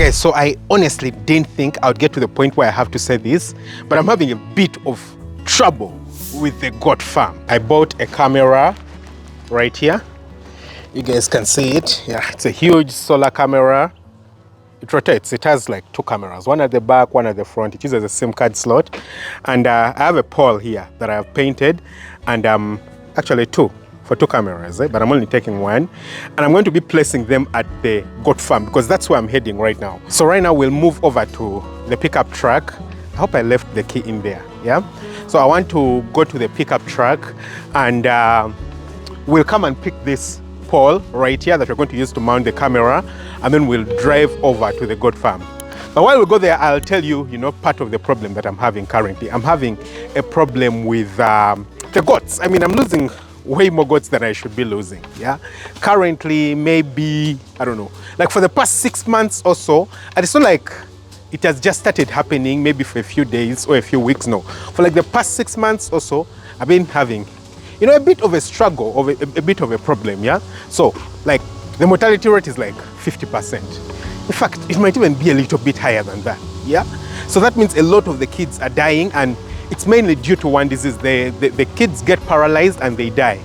guys, so I honestly didn't think I would get to the point where I have to say this, but I'm having a bit of trouble with the goat farm. I bought a camera right here. You guys can see it. Yeah, it's a huge solar camera. It rotates. It has like two cameras, one at the back, one at the front. It uses a SIM card slot. And I have a pole here that I have painted, and actually two, for two cameras, but I'm only taking one. And I'm going to be placing them at the goat farm because that's where I'm heading right now. So right now we'll move over to the pickup truck. I hope I left the key in there, yeah? So I want to go to the pickup truck and we'll come and pick this pole right here that we're going to use to mount the camera, and then we'll drive over to the goat farm. But while we go there, I'll tell you, part of the problem that I'm having currently. I'm having a problem with the goats. I mean, I'm losing way more goats than I should be losing, yeah? Currently, maybe, I don't know, like for the past 6 months or so, and it's not like it has just started happening maybe for a few days or a few weeks, no. For like the past 6 months or so, I've been having, a bit of a struggle, or a bit of a problem, yeah? So, like, the mortality rate is like 50%. In fact, it might even be a little bit higher than that, yeah? So that means a lot of the kids are dying, and it's mainly due to one disease. The kids get paralyzed and they die.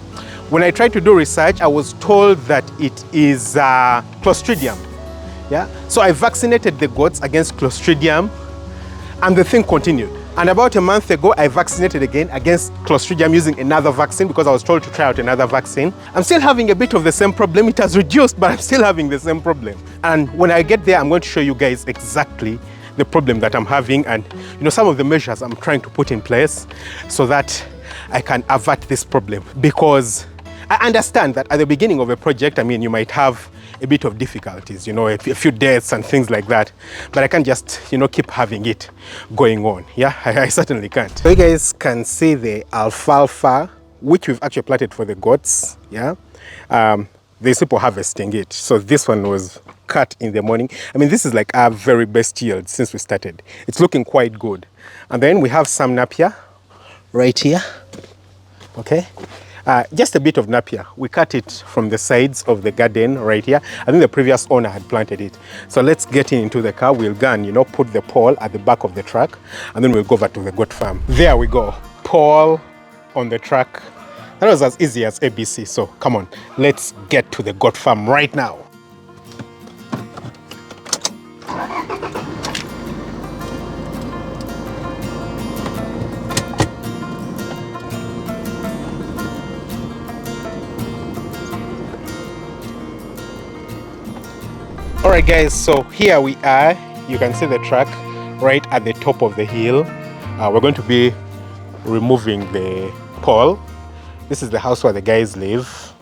When I tried to do research, I was told that it is Clostridium, yeah? So I vaccinated the goats against Clostridium, and the thing continued. And about a month ago, I vaccinated again against Clostridium using another vaccine because I was told to try out another vaccine. I'm still having a bit of the same problem. It has reduced, but I'm still having the same problem. And when I get there, I'm going to show you guys exactly the problem that I'm having and some of the measures I'm trying to put in place so that I can avert this problem. Because I understand that at the beginning of a project, I mean, you might have a bit of difficulties, a few deaths and things like that. But I can't just, keep having it going on. Yeah, I certainly can't. So you guys can see the alfalfa, which we've actually planted for the goats. Yeah, there's people harvesting it. So this one was cut in the morning. I mean, this is like our very best yield since we started. It's looking quite good. And then we have some Napier right here. Okay. Just a bit of Napier. We cut it from the sides of the garden right here. I think the previous owner had planted it. So let's get into the car. We'll go and, put the pole at the back of the truck, and then we'll go over to the goat farm. There we go. Pole on the truck. That was as easy as ABC. So come on, let's get to the goat farm right now. All right, guys, so here we are. You can see the truck right at the top of the hill. We're going to be removing the pole. This is the house where the guys live.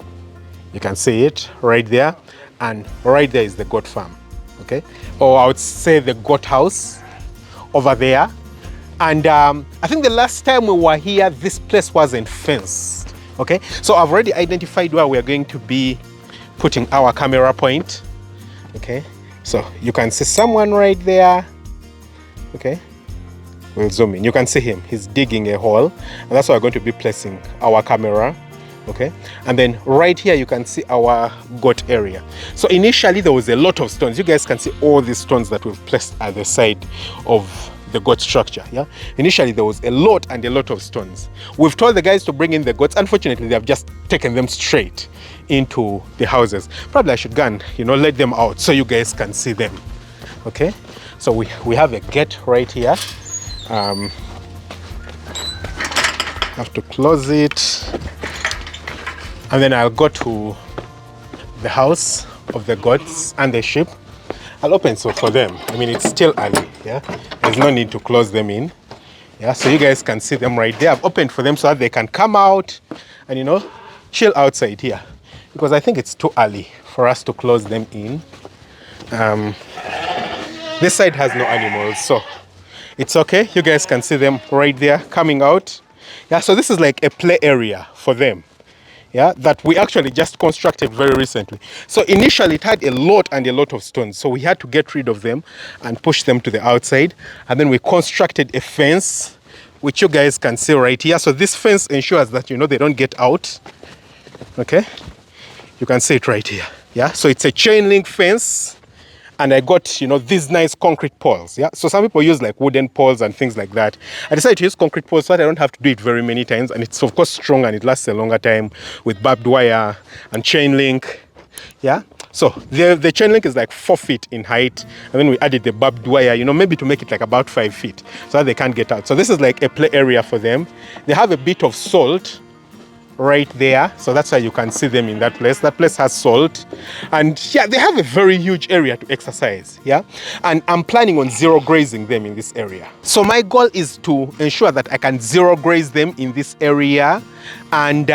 You can see it right there. And right there is the goat farm, okay? Or I would say the goat house over there. And I think the last time we were here, this place wasn't fenced, okay? So I've already identified where we're going to be putting our camera point. Okay, so you can see someone right there. Okay, we'll zoom in. You can see him. He's digging a hole, and that's where we're going to be placing our camera. Okay, and then right here you can see our goat area. So initially there was a lot of stones. You guys can see all these stones that we've placed at the side of the goat structure. Yeah, initially there was a lot of stones. We've told the guys to bring in the goats. Unfortunately, they have just taken them straight into the houses. Probably I should go and let them out so you guys can see them. Okay, so we have a gate right here. Have to close it, and then I'll go to the house of the goats and the sheep. I'll open so for them. I mean, it's still early, yeah? There's no need to close them in. Yeah, so you guys can see them right there. I've opened for them so that they can come out and, chill outside here. Because I think it's too early for us to close them in. This side has no animals, so it's okay. You guys can see them right there coming out. Yeah, so this is like a play area for them. Yeah, that we actually just constructed very recently. So initially it had a lot of stones. So we had to get rid of them and push them to the outside. And then we constructed a fence, which you guys can see right here. So this fence ensures that, they don't get out. Okay, you can see it right here. Yeah, so it's a chain link fence. and I got, you know, these nice concrete poles. Yeah, so some people use like wooden poles and things like that. I decided to use concrete poles so that I don't have to do it very many times, and it's of course strong and it lasts a longer time with barbed wire and chain link. Yeah, so the chain link is like 4 feet in height, and then we added the barbed wire, you know, maybe to make it like about 5 feet so that they can't get out. So this is like a play area for them. They have a bit of salt right there, so that's why you can see them in that place. That place has salt, and yeah, they have a very huge area to exercise. Yeah, and I'm planning on zero grazing them in this area. So my goal is to ensure that I can zero graze them in this area, and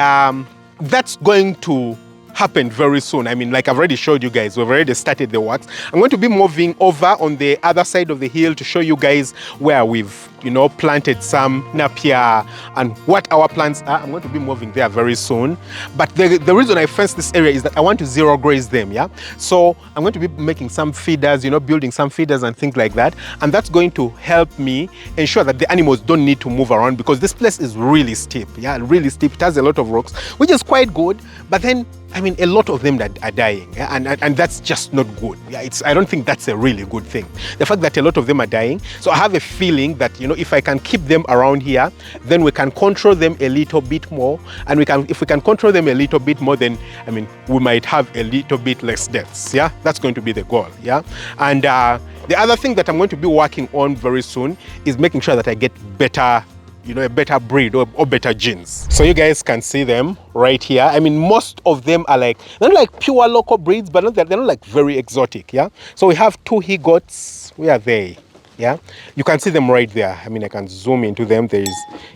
that's going to happen very soon. I mean, like I've already showed you guys, we've already started the works. I'm going to be moving over on the other side of the hill to show you guys where we've, you know, planted some Napier and what our plants are. I'm going to be moving there very soon. But the reason I fenced this area is that I want to zero graze them, yeah? So I'm going to be making some feeders, you know, building some feeders and things like that. And that's going to help me ensure that the animals don't need to move around, because this place is really steep, yeah, really steep. It has a lot of rocks, which is quite good. But then, I mean, a lot of them that are dying, yeah? and that's just not good. Yeah, I don't think that's a really good thing. The fact that a lot of them are dying. So I have a feeling that, you know, if I can keep them around here, then we can control them a little bit more. And if we can control them a little bit more, then, I mean, we might have a little bit less deaths. Yeah, that's going to be the goal. Yeah, and the other thing that I'm going to be working on very soon is making sure that I get better, you know, a better breed or better genes. So you guys can see them right here. I mean, most of them are like, they're not like pure local breeds, but they're not like very exotic, yeah? So we have 2 he-goats. Where are they? Yeah, you can see them right there. I mean, I can zoom into them. There's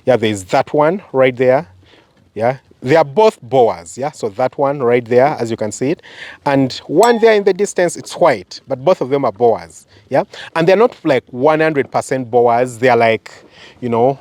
that one right there. Yeah, they are both boas. Yeah, so that one right there, as you can see it, and one there in the distance, it's white, but both of them are boas. Yeah, and they're not like 100% boas. They're like, you know,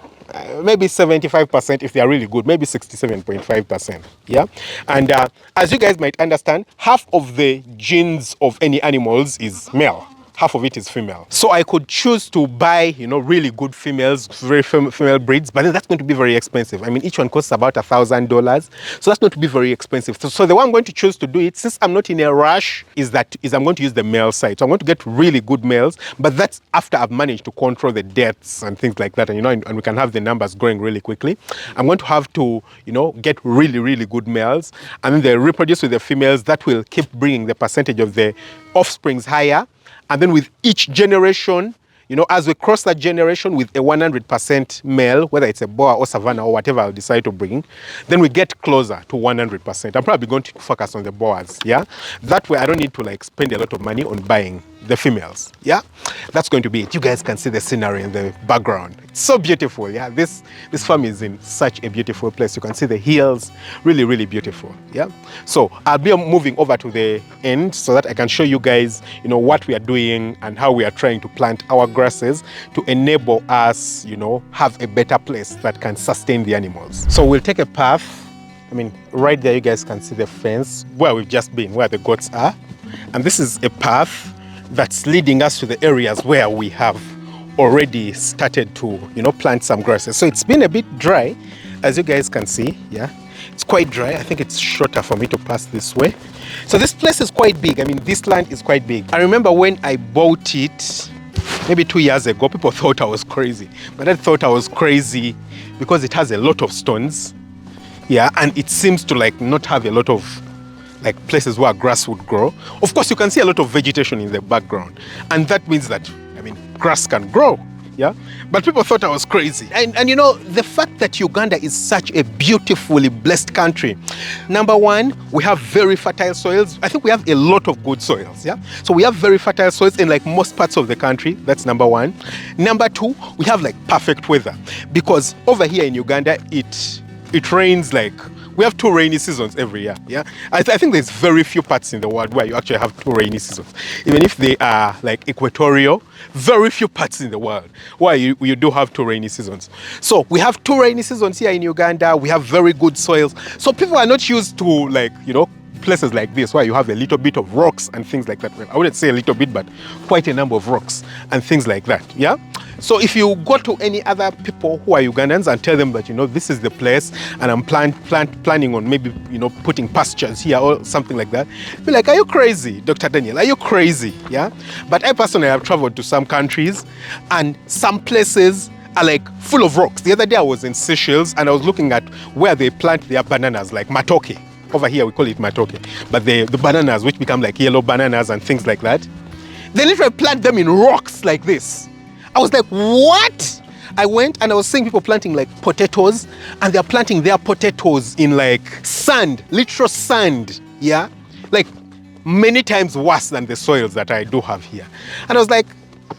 maybe 75% if they are really good, maybe 67.5%. Yeah, and as you guys might understand, half of the genes of any animals is male, half of it is female. So I could choose to buy, you know, really good females, very female breeds, but then that's going to be very expensive. I mean, each one costs about $1,000, so that's going to be very expensive. So the way I'm going to choose to do it, since I'm not in a rush, is I'm going to use the male side. So I'm going to get really good males, but that's after I've managed to control the deaths and things like that, and, you know, and we can have the numbers growing really quickly. I'm going to have to, you know, get really, really good males, and then they reproduce with the females. That will keep bringing the percentage of the offsprings higher. And then with each generation, you know, as we cross that generation with a 100% male, whether it's a boa or savannah or whatever I'll decide to bring, then we get closer to 100%. I'm probably going to focus on the boas, yeah? That way I don't need to like spend a lot of money on buying the females, yeah? That's going to be it. You guys can see the scenery in the background. It's so beautiful, yeah? This farm is in such a beautiful place. You can see the hills, really, really beautiful, yeah? So I'll be moving over to the end so that I can show you guys, you know, what we are doing and how we are trying to plant our grasses to enable us, you know, have a better place that can sustain the animals. So we'll take a path. I mean, right there you guys can see the fence where we've just been, where the goats are. And this is a path that's leading us to the areas where we have already started to, you know, plant some grasses. So it's been a bit dry, as you guys can see, yeah? It's quite dry. I think it's shorter for me to pass this way. So this place is quite big. I mean, this land is quite big. I remember when I bought it, maybe 2 years ago, people thought I was crazy. But I thought I was crazy because it has a lot of stones, yeah? And it seems to like not have a lot of like places where grass would grow. Of course, you can see a lot of vegetation in the background. And that means that, I mean, grass can grow, yeah? But people thought I was crazy. And you know, the fact that Uganda is such a beautifully blessed country. Number one, we have very fertile soils. I think we have a lot of good soils, yeah? So we have very fertile soils in like most parts of the country. That's number one. Number two, we have like perfect weather. Because over here in Uganda, it rains like, we have 2 rainy seasons every year, yeah? I think there's very few parts in the world where you actually have 2 rainy seasons. Even if they are like equatorial, very few parts in the world where you do have 2 rainy seasons. So we have 2 rainy seasons here in Uganda. We have very good soils. So people are not used to like, you know, places like this where you have a little bit of rocks and things like that. Well, I wouldn't say a little bit, but quite a number of rocks and things like that, yeah? So if you go to any other people who are Ugandans and tell them that, you know, this is the place and I'm planning on maybe, you know, putting pastures here or something like that, be like, are you crazy, Dr. Daniel? Are you crazy? Yeah. But I personally have traveled to some countries and some places are like full of rocks. The other day I was in Seychelles and I was looking at where they plant their bananas, like matoke. Over here we call it matoke. But the bananas, which become like yellow bananas and things like that, they literally plant them in rocks like this. I was like, what? I went and I was seeing people planting like potatoes, and they're planting their potatoes in like sand, literal sand, yeah? Like many times worse than the soils that I do have here. And I was like,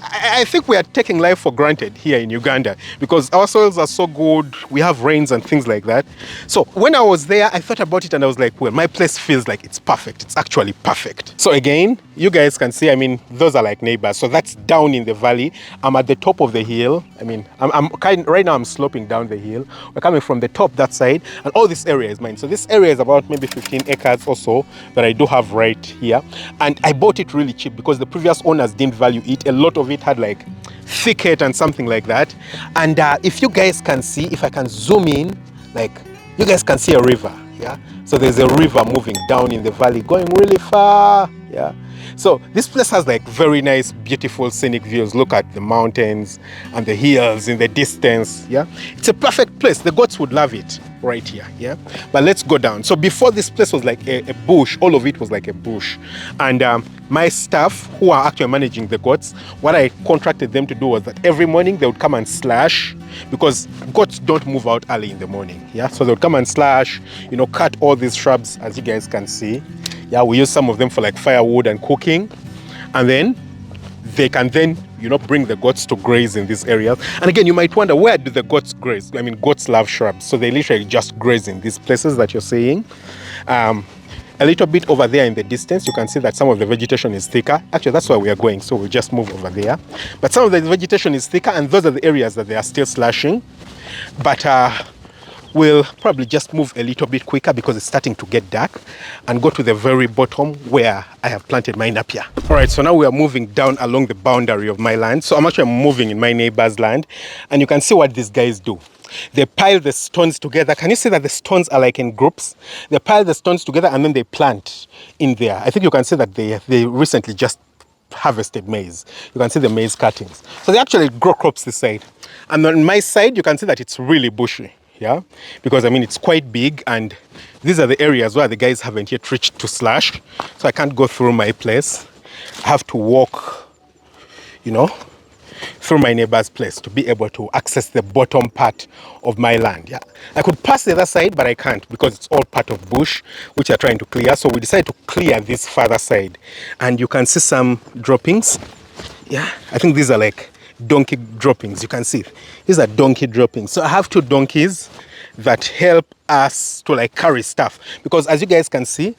I think we are taking life for granted here in Uganda because our soils are so good, we have rains and things like that. So when I was there, I thought about it and I was like, well, my place feels like it's perfect. It's actually perfect. So again, you guys can see, I mean, those are like neighbors. So that's down in the valley. I'm at the top of the hill. I mean, right now I'm sloping down the hill. We're coming from the top that side, and all this area is mine. So this area is about maybe 15 acres or so that I do have right here. And I bought it really cheap because the previous owners didn't value it. A lot of it had like thicket and something like that. And if you guys can see, if I can zoom in, like you guys can see a river, yeah? So there's a river moving down in the valley, going really far, yeah? So this place has like very nice, beautiful scenic views. Look at the mountains and the hills in the distance, yeah? It's a perfect place. The goats would love it right here, yeah? But let's go down. So before, this place was like a bush. All of it was like a bush. And my staff, who are actually managing the goats, what I contracted them to do was that every morning they would come and slash, because goats don't move out early in the morning, yeah? So they would come and slash, you know, cut all these shrubs, as you guys can see. Yeah, we use some of them for like firewood and cooking. And then they can then, you know, bring the goats to graze in these areas. And again, you might wonder, where do the goats graze? I mean, goats love shrubs. So they literally just graze in these places that you're seeing. A little bit over there in the distance, you can see that some of the vegetation is thicker. Actually, that's where we are going. So we'll just move over there. But some of the vegetation is thicker, and those are the areas that they are still slashing. But we'll probably just move a little bit quicker because it's starting to get dark, and go to the very bottom where I have planted my Napier. All right, so now we are moving down along the boundary of my land. So I'm actually moving in my neighbor's land, and you can see what these guys do. They pile the stones together. Can you see that the stones are like in groups? They pile the stones together and then they plant in there. I think you can see that they recently just harvested maize. You can see the maize cuttings. So they actually grow crops this side. And on my side, you can see that it's really bushy. Yeah, because I mean, it's quite big, and these are the areas where the guys haven't yet reached to slash. So I can't go through my place. I have to walk, you know, through my neighbor's place to be able to access the bottom part of my land. Yeah, I could pass the other side, but I can't because it's all part of bush, which are trying to clear. So we decided to clear this further side, and you can see some droppings. Yeah, I think these are like donkey droppings. You can see these are donkey droppings. So I have 2 donkeys that help us to like carry stuff, because as you guys can see,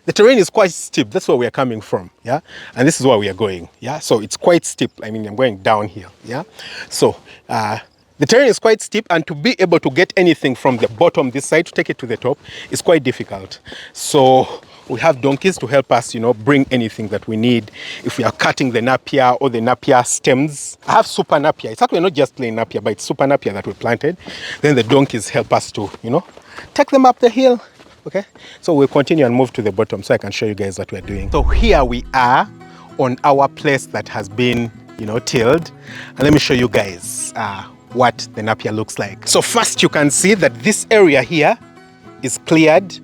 the terrain is quite steep. That's where we are coming from, yeah? And this is where we are going, yeah? So it's quite steep. I mean, I'm going downhill, yeah? So the terrain is quite steep, and to be able to get anything from the bottom this side to take it to the top is quite difficult. So we have donkeys to help us, you know, bring anything that we need. If we are cutting the Napier or the Napier stems, I have super Napier. It's actually not just plain Napier, but it's super Napier that we planted. Then the donkeys help us to, you know, take them up the hill. Okay, so we'll continue and move to the bottom so I can show you guys what we're doing. So here we are on our place that has been, you know, tilled. And let me show you guys what the Napier looks like. So first you can see that this area here is cleared,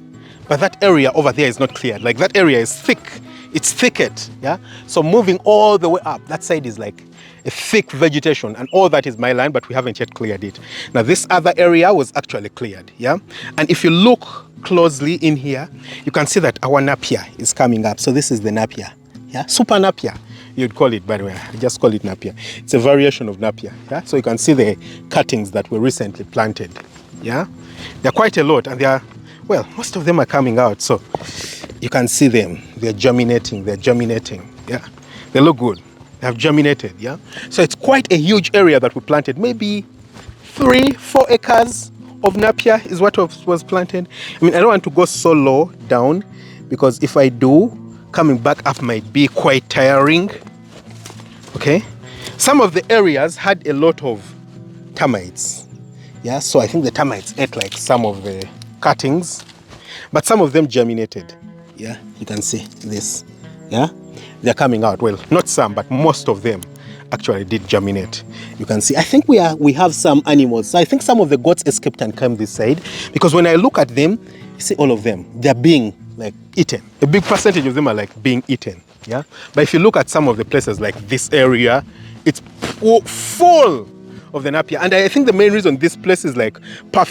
but that area over there is not cleared. Like that area is thick. It's thicket, yeah? So moving all the way up, that side is like a thick vegetation, and all that is my land, but we haven't yet cleared it. Now this other area was actually cleared, yeah? And if you look closely in here, you can see that our Napier is coming up. So this is the Napier, yeah? Super Napier, you'd call it, by the way. I just call it Napier. It's a variation of Napier, yeah? So you can see the cuttings that were recently planted, yeah? They're quite a lot, and they are, well, most of them are coming out. So you can see them. They're germinating, yeah? They look good. They have germinated, yeah? So it's quite a huge area that we planted. Maybe 3-4 acres of Napier is what was planted. I mean, I don't want to go so low down, because if I do, coming back up might be quite tiring, okay? Some of the areas had a lot of termites. Yeah, so I think the termites ate like some of the cuttings, but some of them germinated. Yeah, you can see this. Yeah, they're coming out. Well, not some, but most of them actually did germinate. You can see. I think we have some animals. So I think some of the goats escaped and came this side, because when I look at them, you see all of them, they're being like eaten. A big percentage of them are like being eaten. Yeah, but if you look at some of the places like this area, it's full of the Napier. And I think the main reason this place is like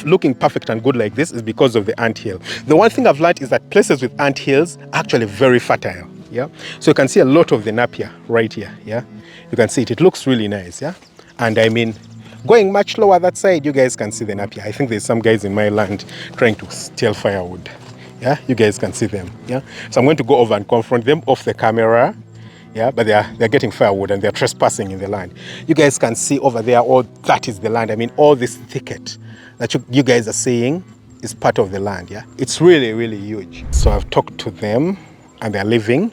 looking perfect and good like this is because of the anthill. The one thing I've learned is that places with anthills are actually very fertile. Yeah, so you can see a lot of the Napier right here. Yeah, you can see it. It looks really nice. Yeah, and I mean, going much lower that side, you guys can see the Napier. I think there's some guys in my land trying to steal firewood. Yeah, you guys can see them. Yeah, so I'm going to go over and confront them off the camera. Yeah, but they're getting firewood and they're trespassing in the land. You guys can see over there, all that is the land. I mean, all this thicket that you guys are seeing is part of the land. Yeah, it's really, really huge. So I've talked to them and they're living,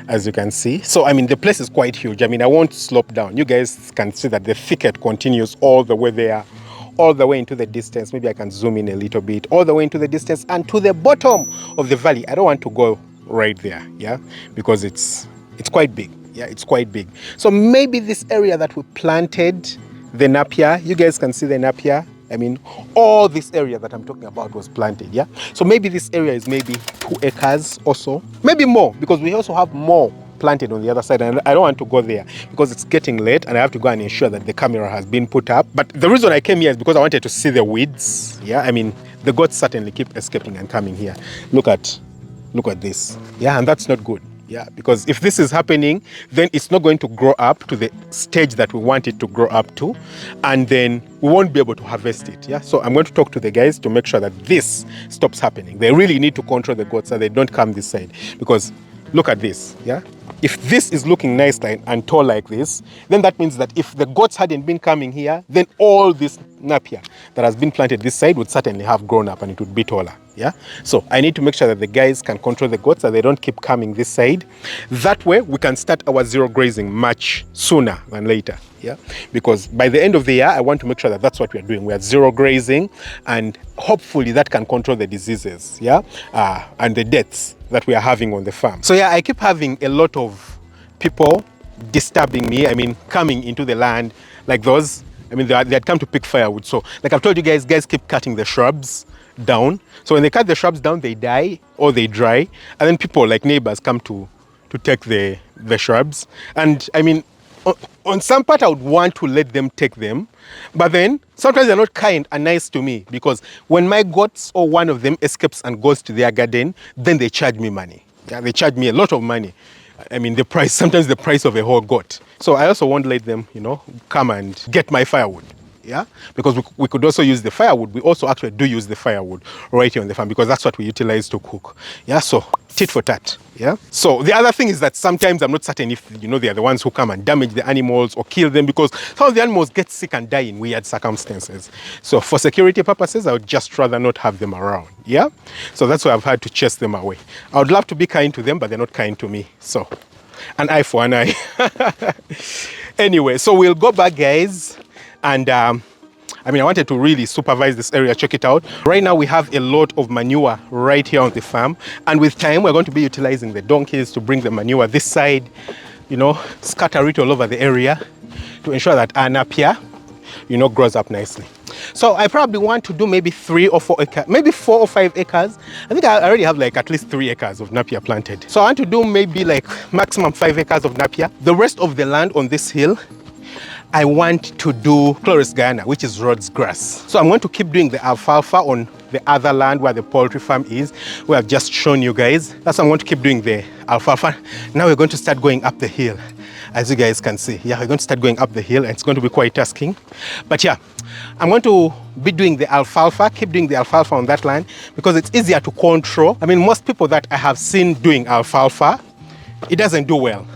as you can see. So, I mean, the place is quite huge. I mean, I won't slope down. You guys can see that the thicket continues all the way there, all the way into the distance. Maybe I can zoom in a little bit, all the way into the distance and to the bottom of the valley. I don't want to go right there, yeah, because it's quite big. Yeah, it's quite big. So maybe this area that we planted the Napier, you guys can see the Napier. I mean, all this area that I'm talking about was planted, yeah? So maybe this area is maybe 2 acres or so, maybe more, because we also have more planted on the other side, and I don't want to go there because it's getting late and I have to go and ensure that the camera has been put up. But the reason I came here is because I wanted to see the weeds. Yeah, I mean, the goats certainly keep escaping and coming here. Look at this. Yeah, and that's not good. Yeah, because if this is happening, then it's not going to grow up to the stage that we want it to grow up to, and then we won't be able to harvest it. Yeah, so I'm going to talk to the guys to make sure that this stops happening. They really need to control the goats so they don't come this side, because look at this. Yeah, if this is looking nice and tall like this, then that means that if the goats hadn't been coming here, then all this Napier that has been planted this side would certainly have grown up and it would be taller. Yeah, so I need to make sure that the guys can control the goats so they don't keep coming this side. That way we can start our zero grazing much sooner than later. Yeah, because by the end of the year I want to make sure that that's what we are doing. We are zero grazing, and hopefully that can control the diseases, yeah, and the deaths that we are having on the farm. So yeah, I keep having a lot of people disturbing me. I mean, coming into the land like those. I mean, they had come to pick firewood. So like I've told you guys keep cutting the shrubs down. So when they cut the shrubs down, they die or they dry, and then people like neighbors come to take the shrubs. And I mean, on some part I would want to let them take them, but then sometimes they're not kind and nice to me, because when my goats or one of them escapes and goes to their garden, then they charge me money. Yeah, they charge me a lot of money. I mean, sometimes the price of a whole goat. So I also won't let them, you know, come and get my firewood. Yeah, because we could also use the firewood. We also actually do use the firewood right here on the farm, because that's what we utilize to cook. Yeah, so tit for tat. Yeah. So the other thing is that sometimes I'm not certain if, you know, they are the ones who come and damage the animals or kill them, because some of the animals get sick and die in weird circumstances. So for security purposes, I would just rather not have them around. Yeah. So that's why I've had to chase them away. I would love to be kind to them, but they're not kind to me. So an eye for an eye. Anyway, so we'll go back, guys. And I mean, I wanted to really supervise this area, check it out. Right now we have a lot of manure right here on the farm, and with time we're going to be utilizing the donkeys to bring the manure this side, you know, scatter it all over the area to ensure that our Napier, you know, grows up nicely. So I probably want to do maybe 3 or 4 acres, maybe 4 or 5 acres. I think I already have like at least 3 acres of Napier planted. So I want to do maybe like maximum 5 acres of Napier. The rest of the land on this hill, I want to do Chloris Guyana, which is Rhodes grass. So I'm going to keep doing the alfalfa on the other land where the poultry farm is, where I've just shown you guys. That's why I'm going to keep doing the alfalfa. Now we're going to start going up the hill, as you guys can see. Yeah, we're going to start going up the hill, and it's going to be quite tasking. But yeah, I'm going to be doing the alfalfa, keep doing the alfalfa on that land, because it's easier to control. I mean, most people that I have seen doing alfalfa, it doesn't do well.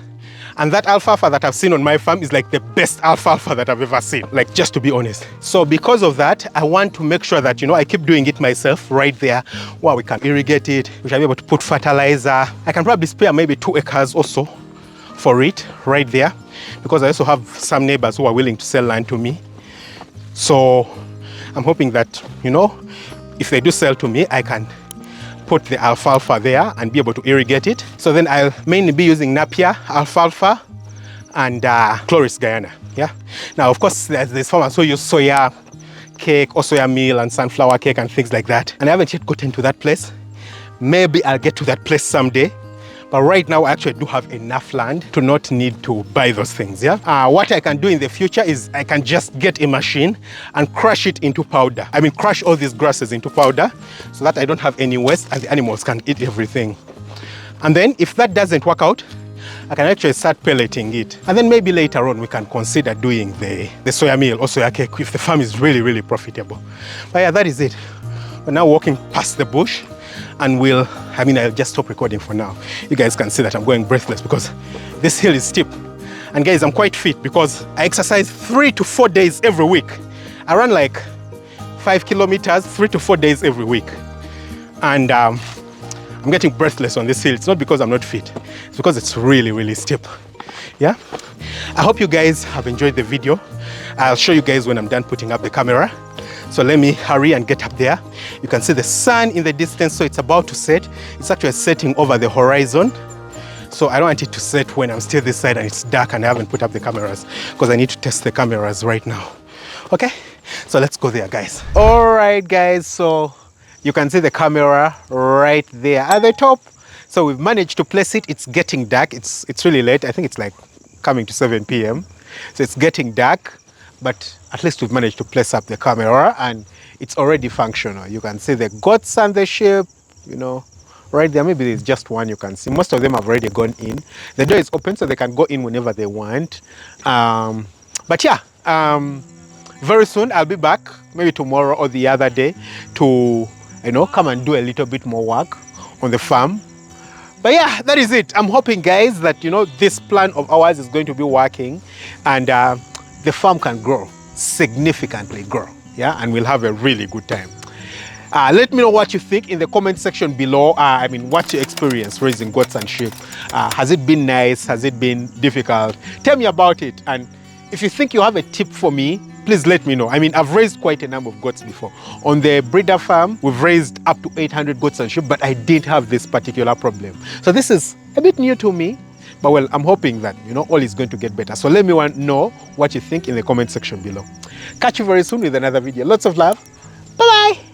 And that alfalfa that I've seen on my farm is like the best alfalfa that I've ever seen, like, just to be honest. So because of that, I want to make sure that, you know, I keep doing it myself right there where we can irrigate it. We shall be able to put fertilizer. I can probably spare maybe 2 acres or so for it right there, because I also have some neighbors who are willing to sell land to me. So I'm hoping that, you know, if they do sell to me, I can put the alfalfa there and be able to irrigate it. So then I'll mainly be using Napier, alfalfa, and Chloris Guyana. Yeah. Now, of course, there's farmers who use soya cake or soya meal and sunflower cake and things like that. And I haven't yet gotten to that place. Maybe I'll get to that place someday. But right now, I actually do have enough land to not need to buy those things, yeah? What I can do in the future is I can just get a machine and crush it into powder. I mean, crush all these grasses into powder so that I don't have any waste and the animals can eat everything. And then if that doesn't work out, I can actually start pelleting it. And then maybe later on, we can consider doing the soya meal or soya cake if the farm is really, really profitable. But yeah, that is it. We're now walking past the bush. And I'll just stop recording for now. You guys can see that I'm going breathless because this hill is steep. And guys, I'm quite fit because I exercise 3 to 4 days every week. I run like 5 kilometers, 3 to 4 days every week. And I'm getting breathless on this hill. It's not because I'm not fit. It's because it's really, really steep. Yeah? I hope you guys have enjoyed the video. I'll show you guys when I'm done putting up the camera. So let me hurry and get up there. You can see the sun in the distance, so it's about to set. It's actually setting over the horizon. So I don't want it to set when I'm still this side and it's dark and I haven't put up the cameras because I need to test the cameras right now. Okay, so let's go there, guys. All right, guys, so you can see the camera right there at the top. So we've managed to place it. It's getting dark. It's really late. I think it's like coming to 7 p.m. So it's getting dark. But at least we've managed to place up the camera and it's already functional. You can see the goats and the sheep, you know, right there. Maybe there's just one you can see. Most of them have already gone in. The door is open so they can go in whenever they want. But yeah, very soon I'll be back, maybe tomorrow or the other day to, you know, come and do a little bit more work on the farm. But yeah, that is it. I'm hoping, guys, that, you know, this plan of ours is going to be working and the farm can grow, significantly grow, yeah, and we'll have a really good time. Let me know what you think in the comment section below. What's your experience raising goats and sheep? Has it been nice? Has it been difficult? Tell me about it. And if you think you have a tip for me, please let me know. I've raised quite a number of goats before. On the breeder farm, we've raised up to 800 goats and sheep, but I didn't have this particular problem. So this is a bit new to me. But well, I'm hoping that, you know, all is going to get better. So let me know what you think in the comment section below. Catch you very soon with another video. Lots of love. Bye-bye.